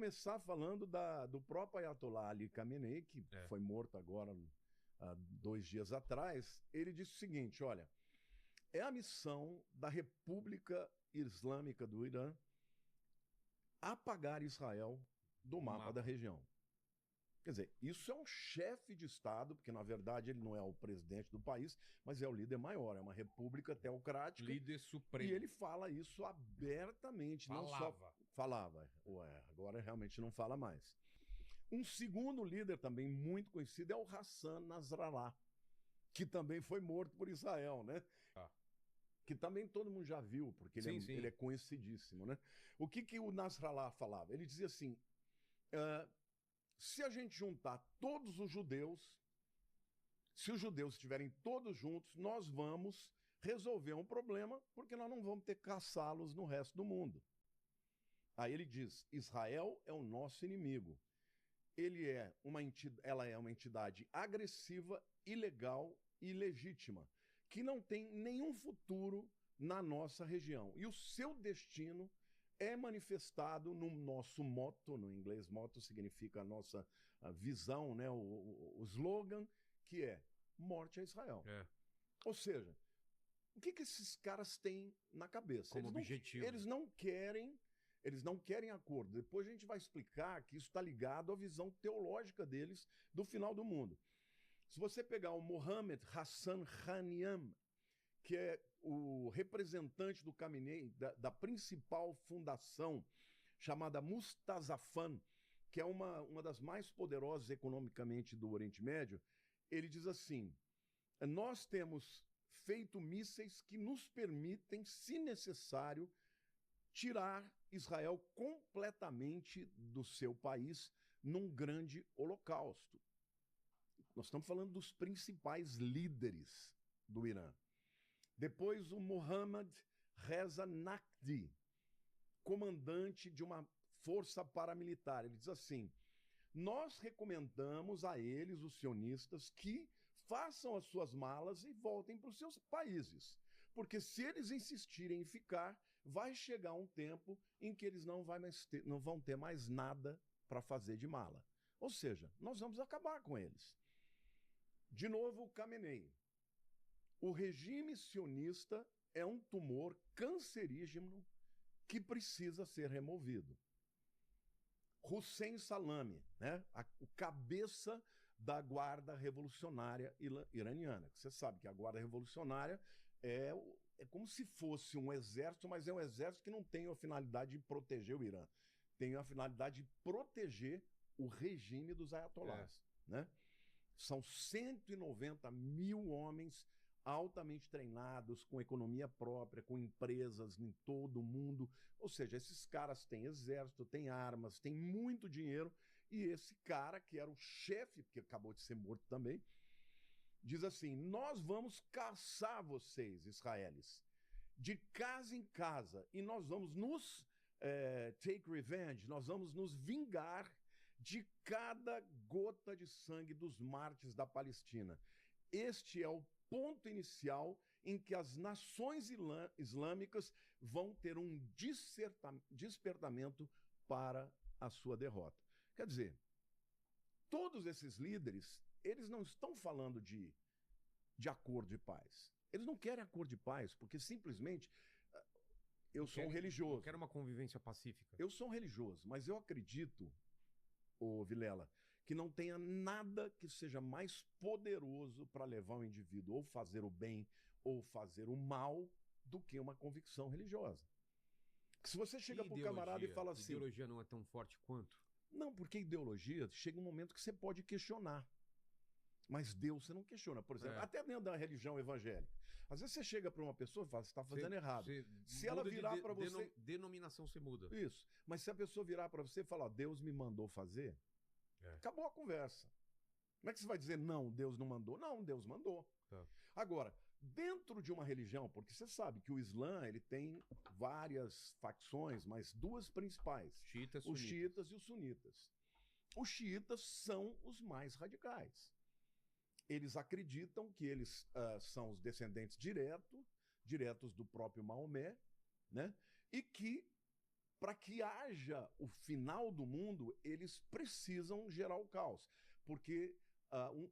Começar falando do próprio Ayatollah Ali Khamenei, que foi morto agora há 2 dias atrás. Ele disse o seguinte: olha, é a missão da República Islâmica do Irã apagar Israel do mapa da região. Quer dizer, isso é um chefe de Estado, porque na verdade ele não é o presidente do país, mas é o líder maior, é uma república teocrática. Líder supremo. E ele fala isso abertamente. Falava. Agora realmente não fala mais. Um segundo líder também muito conhecido é o Hassan Nasrallah, que também foi morto por Israel, né? Que também todo mundo já viu, porque ele é conhecidíssimo, né? O que o Nasrallah falava? Ele dizia assim: se a gente juntar todos os judeus, se os judeus estiverem todos juntos, nós vamos resolver um problema, porque nós não vamos ter que caçá-los no resto do mundo. Aí ele diz: Israel é o nosso inimigo. Ela é uma entidade agressiva, ilegal e ilegítima, que não tem nenhum futuro na nossa região. E o seu destino é manifestado no nosso motto, no inglês motto significa a nossa visão, né? O slogan, que é morte a Israel. Ou seja, o que esses caras têm na cabeça? Como objetivo. Eles não querem acordo. Depois a gente vai explicar que isso está ligado à visão teológica deles do final do mundo. Se você pegar o Mohammed Hassan Khaniam, que é o representante do Khamenei, da principal fundação chamada Mustazafan, que é uma das mais poderosas economicamente do Oriente Médio, ele diz assim: nós temos feito mísseis que nos permitem, se necessário, tirar Israel completamente do seu país num grande holocausto. Nós estamos falando dos principais líderes do Irã. Depois o Mohammad Reza Naqvi, comandante de uma força paramilitar. Ele diz assim: nós recomendamos a eles, os sionistas, que façam as suas malas e voltem para os seus países. Porque se eles insistirem em ficar, vai chegar um tempo em que eles não vão ter mais nada para fazer de mala. Ou seja, nós vamos acabar com eles. De novo, o Khamenei. O regime sionista é um tumor cancerígeno que precisa ser removido. Hussein Salami, né? O cabeça da Guarda Revolucionária Iraniana. Você sabe que a Guarda Revolucionária é como se fosse um exército, mas é um exército que não tem a finalidade de proteger o Irã. Tem a finalidade de proteger o regime dos ayatollahs. Né? São 190 mil homens altamente treinados, com economia própria, com empresas em todo o mundo. Ou seja, esses caras têm exército, têm armas, têm muito dinheiro. E esse cara, que era o chefe, que acabou de ser morto também, diz assim: nós vamos caçar vocês, israelis, de casa em casa, e nós vamos nos take revenge, nós vamos nos vingar de cada gota de sangue dos mártires da Palestina. Este é o ponto inicial em que as nações islâmicas vão ter um despertamento para a sua derrota. Quer dizer, todos esses líderes, eles não estão falando de acordo de paz. Eles não querem acordo de paz, porque simplesmente eu sou um religioso. Eu quero uma convivência pacífica. Eu sou um religioso, mas eu acredito, Vilela, que não tenha nada que seja mais poderoso para levar o indivíduo ou fazer o bem ou fazer o mal do que uma convicção religiosa. Se você chega para o camarada e fala assim... Ideologia não é tão forte quanto? Não, porque ideologia chega um momento que você pode questionar. Mas Deus você não questiona. Por exemplo, até dentro da religião evangélica. Às vezes você chega para uma pessoa e fala: você está fazendo errado. Se ela virar para você... Denominação você muda. Isso. Mas se a pessoa virar para você e falar: Deus me mandou fazer, acabou a conversa. Como é que você vai dizer: não, Deus não mandou? Não, Deus mandou. Agora, dentro de uma religião, porque você sabe que o Islã ele tem várias facções, mas duas principais: os xiitas e os sunitas. Os xiitas são os mais radicais. Eles acreditam que eles são os descendentes diretos do próprio Maomé, né? E que para que haja o final do mundo, eles precisam gerar o caos. Porque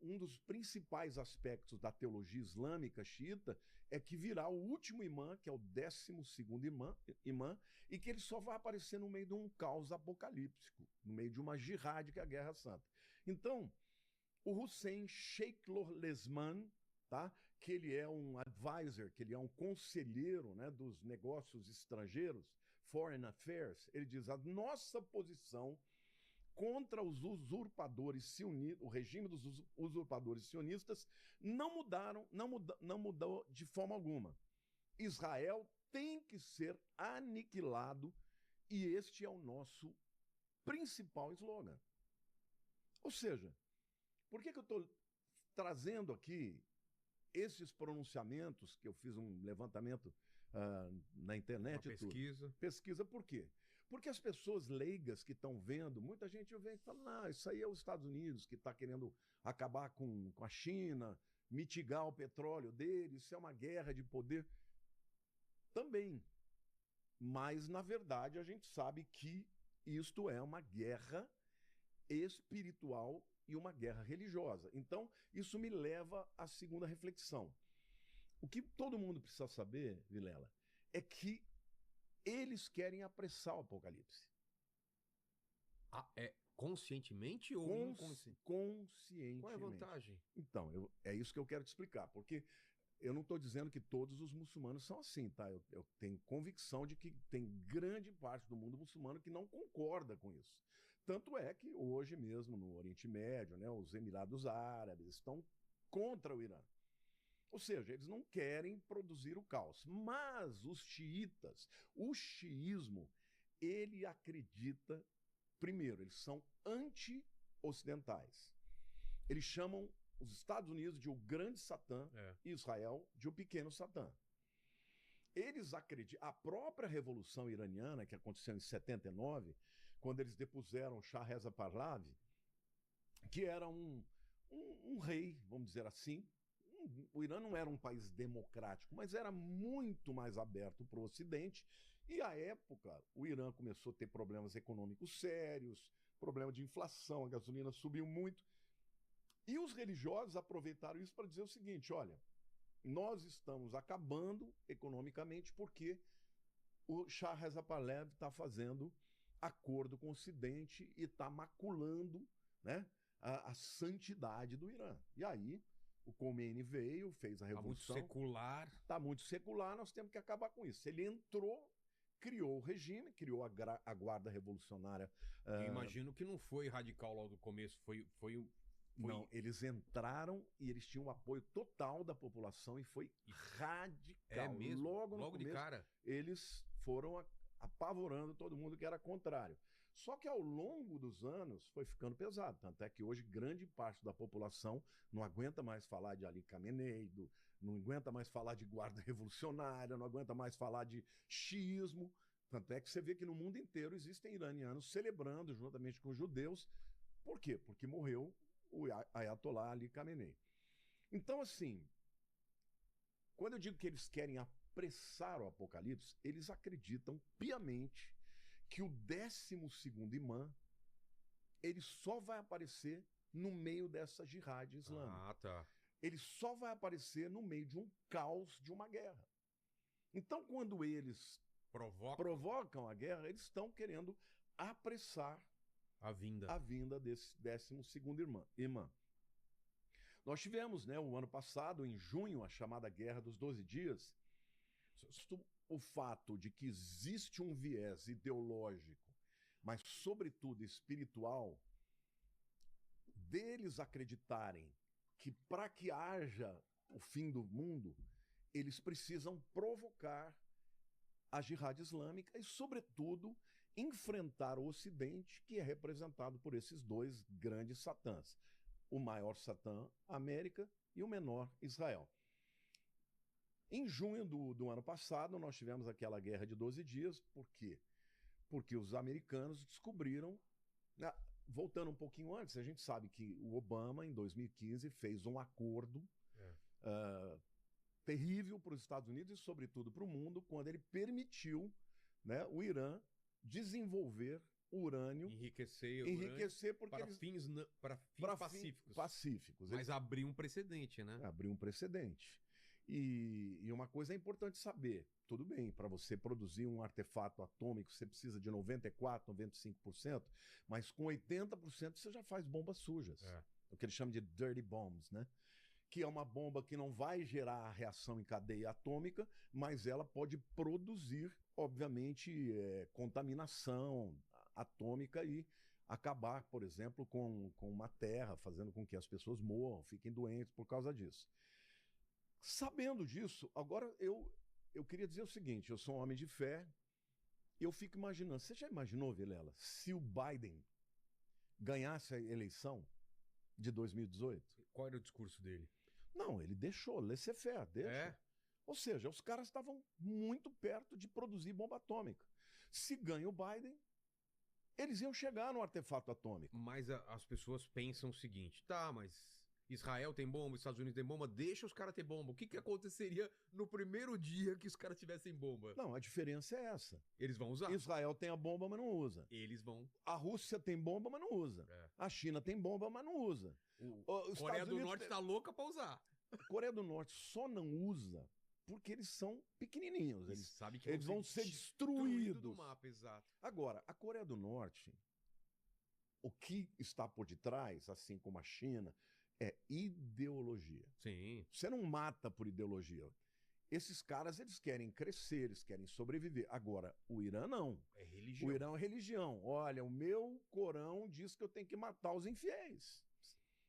um dos principais aspectos da teologia islâmica xiita é que virá o último imã, que é o 12º imã, e que ele só vai aparecer no meio de um caos apocalíptico, no meio de uma jihad, que é a Guerra Santa. Então, o Hussein Sheikh Lesman, tá? Que ele é um advisor, que ele é um conselheiro, né, dos negócios estrangeiros, Foreign Affairs, ele diz: a nossa posição contra os usurpadores sionistas, o regime dos usurpadores sionistas, não mudou de forma alguma. Israel tem que ser aniquilado e este é o nosso principal slogan. Ou seja, por que eu estou trazendo aqui esses pronunciamentos, que eu fiz um levantamento na internet? Uma pesquisa. Pesquisa por quê? Porque as pessoas leigas que estão vendo, muita gente vem e fala: não, isso aí é os Estados Unidos que está querendo acabar com a China, mitigar o petróleo deles, isso é uma guerra de poder. Também. Mas, na verdade, a gente sabe que isto é uma guerra espiritual e uma guerra religiosa. Então, isso me leva à segunda reflexão. O que todo mundo precisa saber, Vilela, é que eles querem apressar o Apocalipse. É conscientemente ou inconscientemente? Conscientemente. Qual é a vantagem? Então, é isso que eu quero te explicar, porque eu não estou dizendo que todos os muçulmanos são assim, tá? Eu tenho convicção de que tem grande parte do mundo muçulmano que não concorda com isso. Tanto é que hoje mesmo no Oriente Médio, né, os Emirados Árabes estão contra o Irã. Ou seja, eles não querem produzir o caos. Mas os xiitas, o xiismo, ele acredita, primeiro, eles são anti-ocidentais. Eles chamam os Estados Unidos de o grande Satã e Israel de o pequeno Satã. Eles acreditam, a própria Revolução Iraniana, que aconteceu em 79, quando eles depuseram Shah Reza Pahlavi, que era um rei, vamos dizer assim. O Irã não era um país democrático, mas era muito mais aberto para o Ocidente. E, à época, o Irã começou a ter problemas econômicos sérios, problema de inflação, a gasolina subiu muito. E os religiosos aproveitaram isso para dizer o seguinte: olha, nós estamos acabando economicamente porque o Shah Reza Pahlavi está fazendo acordo com o Ocidente e está maculando, né, a santidade do Irã. E aí o Khomeini veio, fez a revolução. Está muito secular. Está muito secular, nós temos que acabar com isso. Ele entrou, criou o regime, criou a Guarda Revolucionária. Eu imagino que não foi radical logo do começo, foi... Não, eles entraram e eles tinham o apoio total da população e foi radical. É mesmo? Logo no Logo começo, de cara. eles foram apavorando todo mundo que era contrário. Só que ao longo dos anos foi ficando pesado. Tanto é que hoje grande parte da população não aguenta mais falar de Ali Khamenei, não aguenta mais falar de Guarda Revolucionária, não aguenta mais falar de xiismo. Tanto é que você vê que no mundo inteiro existem iranianos celebrando juntamente com os judeus. Por quê? Porque morreu o Ayatollah Ali Khamenei. Então, assim, quando eu digo que eles querem apressar o Apocalipse, eles acreditam piamente que o 12º imã, ele só vai aparecer no meio dessa jihad islâmica. Ah, tá. Ele só vai aparecer no meio de um caos, de uma guerra. Então, quando eles provocam a guerra, eles estão querendo apressar a vinda desse 12º imã. Nós tivemos, né, o ano passado, em junho, a chamada Guerra dos 12 Dias. O fato de que existe um viés ideológico, mas sobretudo espiritual, deles acreditarem que para que haja o fim do mundo, eles precisam provocar a jihad islâmica e, sobretudo, enfrentar o Ocidente, que é representado por esses dois grandes satãs. O maior satã, América, e o menor, Israel. Em junho do ano passado, nós tivemos aquela guerra de 12 dias. Por quê? Porque os americanos descobriram... Voltando um pouquinho antes, a gente sabe que o Obama, em 2015, fez um acordo terrível para os Estados Unidos e, sobretudo, para o mundo, quando ele permitiu, né, o Irã desenvolver urânio, Enriquecer porque para eles... fins, para fins para pacíficos. Pacíficos. Mas abrir um precedente, né? Abrir um precedente. E uma coisa é importante saber. Tudo bem, para você produzir um artefato atômico, você precisa de 94%, 95%, mas com 80% você já faz bombas sujas. O que eles chamam de dirty bombs, né? Que é uma bomba que não vai gerar a reação em cadeia atômica, mas ela pode produzir, obviamente, contaminação atômica e acabar, por exemplo, com uma terra, fazendo com que as pessoas morram, fiquem doentes por causa disso. Sabendo disso, agora eu queria dizer o seguinte, eu sou um homem de fé, eu fico imaginando, você já imaginou, Vilela, se o Biden ganhasse a eleição de 2018? Qual era o discurso dele? Não, ele deixou, laissez-faire, deixa. Ou seja, os caras estavam muito perto de produzir bomba atômica. Se ganha o Biden, eles iam chegar no artefato atômico. Mas as pessoas pensam o seguinte, tá, mas Israel tem bomba, Estados Unidos tem bomba, deixa os caras ter bomba. O que aconteceria no primeiro dia que os caras tivessem bomba? Não, a diferença é essa. Eles vão usar. Israel tem a bomba, mas não usa. Eles vão. A Rússia tem bomba, mas não usa. A China tem bomba, mas não usa. A Coreia do Norte tá louca pra usar. A Coreia do Norte só não usa porque eles são pequenininhos. Eles sabem que eles vão ser destruídos do mapa, exato. Agora, a Coreia do Norte, o que está por detrás, assim como a China, é ideologia. Sim. Você não mata por ideologia. Esses caras, eles querem crescer, eles querem sobreviver. Agora, o Irã não. É religião. O Irã é religião. Olha, o meu Corão diz que eu tenho que matar os infiéis.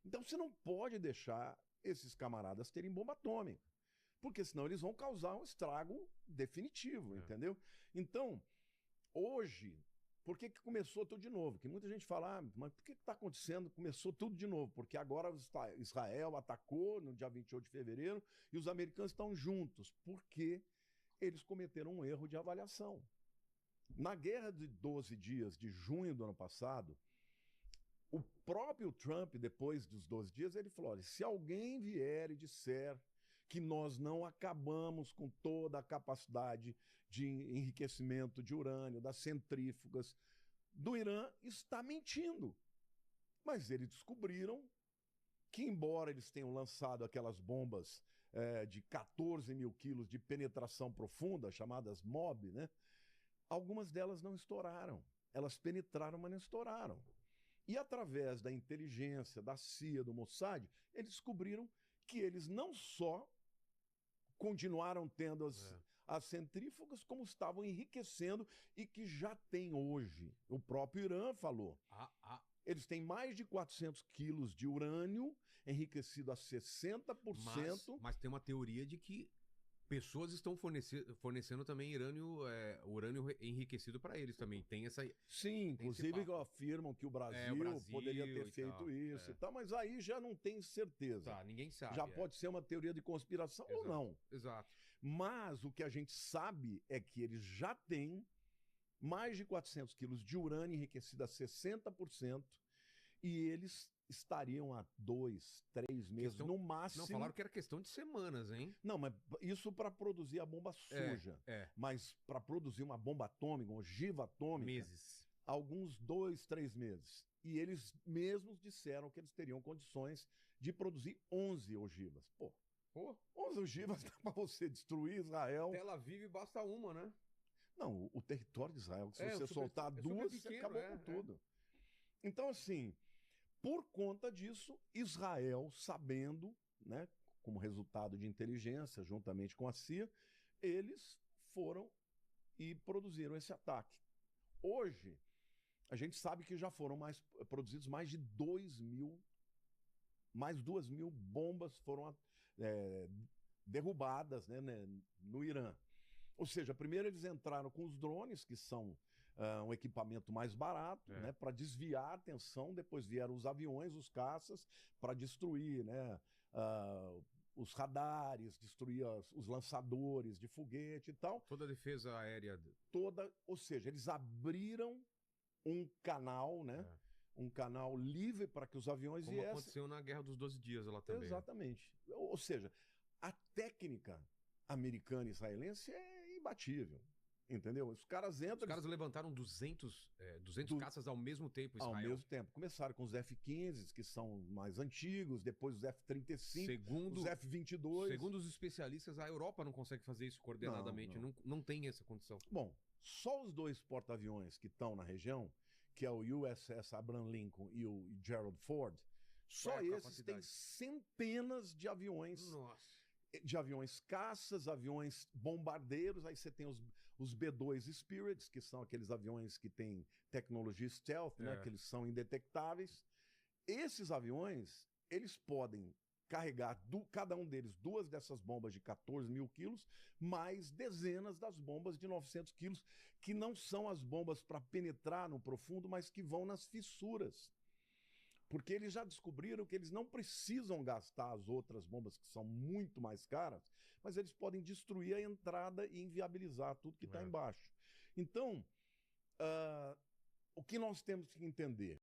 Então você não pode deixar esses camaradas terem bomba atômica. Porque senão eles vão causar um estrago definitivo, entendeu? Então, hoje, por que começou tudo de novo? Que muita gente fala, mas por que está acontecendo? Começou tudo de novo, porque agora Israel atacou no dia 28 de fevereiro e os americanos estão juntos, porque eles cometeram um erro de avaliação. Na guerra de 12 dias de junho do ano passado, o próprio Trump, depois dos 12 dias, ele falou, olha, se alguém vier e disser que nós não acabamos com toda a capacidade de enriquecimento de urânio, das centrífugas do Irã, está mentindo. Mas eles descobriram que, embora eles tenham lançado aquelas bombas de 14 mil quilos de penetração profunda, chamadas MOB, né? Algumas delas não estouraram. Elas penetraram, mas não estouraram. E através da inteligência, da CIA, do Mossad, eles descobriram que eles não só continuaram tendo as centrífugas, como estavam enriquecendo e que já tem hoje. O próprio Irã falou. Eles têm mais de 400 quilos de urânio enriquecido a 60%. Mas tem uma teoria de que pessoas estão fornecendo também urânio enriquecido para eles também. Tem essa. Sim, inclusive afirmam que o Brasil poderia ter feito isso e tal, mas aí já não tem certeza. Tá, ninguém sabe. Já pode ser uma teoria de conspiração ou não. Exato. Mas o que a gente sabe é que eles já têm mais de 400 quilos de urânio enriquecido a 60% e eles estariam há 2, 3 meses no máximo. Não, falaram que era questão de semanas, hein? Não, mas isso para produzir a bomba suja. Mas para produzir uma bomba atômica, uma ogiva atômica... Meses. Alguns 2, 3 meses. E eles mesmos disseram que eles teriam condições de produzir 11 ogivas. Pô, 11 ogivas dá para você destruir Israel. Tel Aviv basta uma, né? Não, o território de Israel, se você soltar duas, você acabou com tudo. Então, assim... Por conta disso, Israel, sabendo, né, como resultado de inteligência, juntamente com a CIA, eles foram e produziram esse ataque. Hoje, a gente sabe que já foram produzidos mais de 2.000, mais 2.000 bombas foram derrubadas, né, no Irã. Ou seja, primeiro eles entraram com os drones, que são um equipamento mais barato, né, para desviar a atenção. Depois vieram os aviões, os caças, para destruir, né, os radares, destruir os lançadores de foguete e tal. Toda a defesa aérea. Ou seja, eles abriram um canal, né? Um canal livre para que os aviões viessem. Como aconteceu na Guerra dos 12 Dias lá também. Exatamente. Ou seja, a técnica americana e israelense é imbatível. Entendeu? Os caras entram... Os caras levantaram 200 caças ao mesmo tempo, Ao Israel. mesmo tempo. Começaram com os F-15, que são mais antigos, depois os F-35, os F-22. Segundo os especialistas, a Europa não consegue fazer isso coordenadamente. Não tem essa condição. Bom, só os dois porta-aviões que estão na região, que é o USS Abraham Lincoln e o Gerald Ford, só esses têm centenas de aviões. Nossa. De aviões caças, aviões bombardeiros, aí você tem os B-2 Spirits, que são aqueles aviões que têm tecnologia stealth, né, que eles são indetectáveis. Esses aviões, eles podem carregar, cada um deles, 2 dessas bombas de 14 mil quilos, mais dezenas das bombas de 900 quilos, que não são as bombas para penetrar no profundo, mas que vão nas fissuras. Porque eles já descobriram que eles não precisam gastar as outras bombas, que são muito mais caras, mas eles podem destruir a entrada e inviabilizar tudo que está embaixo. Então, o que nós temos que entender?